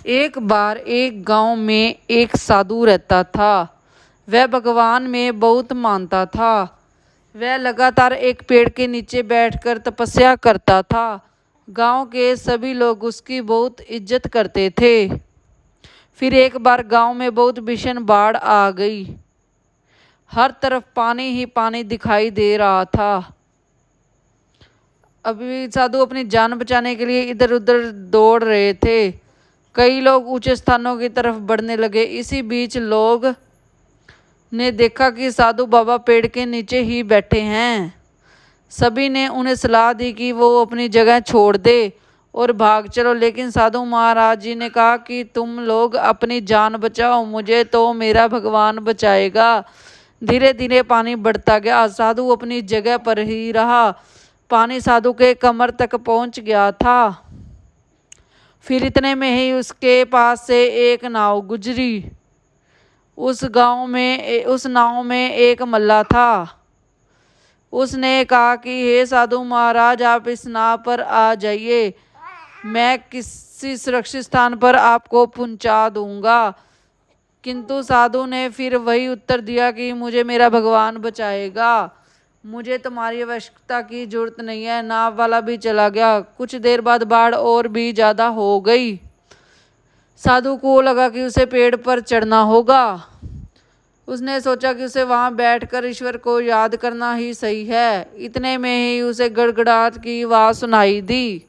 एक बार एक गांव में एक साधु रहता था। वह भगवान में बहुत मानता था। वह लगातार एक पेड़ के नीचे बैठकर तपस्या करता था। गांव के सभी लोग उसकी बहुत इज्जत करते थे। फिर एक बार गांव में बहुत भीषण बाढ़ आ गई। हर तरफ पानी ही पानी दिखाई दे रहा था। अभी साधु अपनी जान बचाने के लिए इधर उधर दौड़ रहे थे। कई लोग ऊंचे स्थानों की तरफ बढ़ने लगे। इसी बीच लोग ने देखा कि साधु बाबा पेड़ के नीचे ही बैठे हैं। सभी ने उन्हें सलाह दी कि वो अपनी जगह छोड़ दे और भाग चलो, लेकिन साधु महाराज जी ने कहा कि तुम लोग अपनी जान बचाओ, मुझे तो मेरा भगवान बचाएगा। धीरे धीरे पानी बढ़ता गया। साधु अपनी जगह पर ही रहा। पानी साधु के कमर तक पहुंच गया था। फिर इतने में ही उसके पास से एक नाव गुजरी। उस नाव में एक मल्लाह था। उसने कहा कि हे साधु महाराज, आप इस नाव पर आ जाइए, मैं किसी सुरक्षित स्थान पर आपको पहुंचा दूंगा। किंतु साधु ने फिर वही उत्तर दिया कि मुझे मेरा भगवान बचाएगा, मुझे तुम्हारी आवश्यकता की जरूरत नहीं है। नाव वाला भी चला गया। कुछ देर बाद बाढ़ और भी ज्यादा हो गई। साधु को लगा कि उसे पेड़ पर चढ़ना होगा। उसने सोचा कि उसे वहां बैठकर ईश्वर को याद करना ही सही है। इतने में ही उसे गड़गड़ाहट की आवाज सुनाई दी।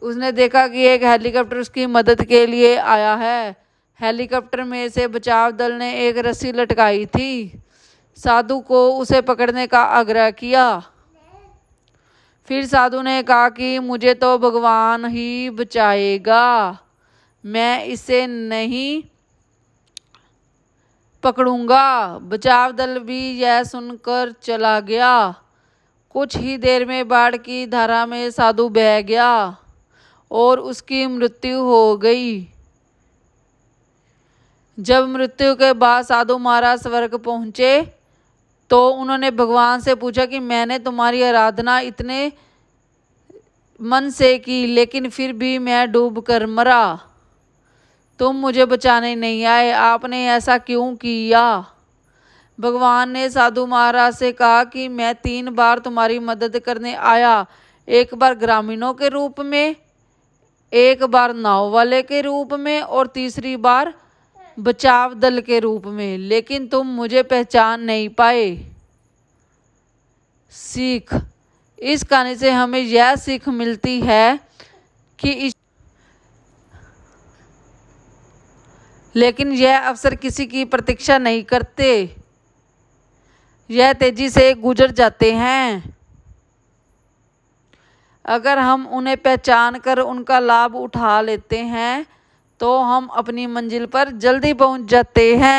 उसने देखा कि एक हेलीकॉप्टर उसकी मदद के लिए आया है। हेलीकॉप्टर में से बचाव दल ने एक रस्सी लटकाई थी। साधु को उसे पकड़ने का आग्रह किया। फिर साधु ने कहा कि मुझे तो भगवान ही बचाएगा, मैं इसे नहीं पकड़ूंगा। बचाव दल भी यह सुनकर चला गया। कुछ ही देर में बाढ़ की धारा में साधु बह गया और उसकी मृत्यु हो गई। जब मृत्यु के बाद साधु महाराज स्वर्ग पहुंचे तो उन्होंने भगवान से पूछा कि मैंने तुम्हारी आराधना इतने मन से की, लेकिन फिर भी मैं डूब कर मरा। तुम मुझे बचाने नहीं आए, आपने ऐसा क्यों किया? भगवान ने साधु महाराज से कहा कि मैं 3 बार तुम्हारी मदद करने आया। एक बार ग्रामीणों के रूप में, एक बार नाव वाले के रूप में और तीसरी बार बचाव दल के रूप में, लेकिन तुम मुझे पहचान नहीं पाए। सीख। इस कहानी से हमें यह सीख मिलती है कि लेकिन यह अवसर किसी की प्रतीक्षा नहीं करते, यह तेजी से गुजर जाते हैं। अगर हम उन्हें पहचान कर उनका लाभ उठा लेते हैं तो हम अपनी मंजिल पर जल्दी पहुंच जाते हैं।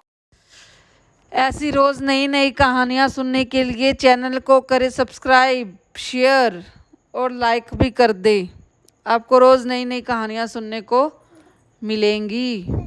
ऐसी रोज नई नई कहानियां सुनने के लिए चैनल को करें सब्सक्राइब, शेयर और लाइक भी कर दें। आपको रोज नई नई कहानियां सुनने को मिलेंगी।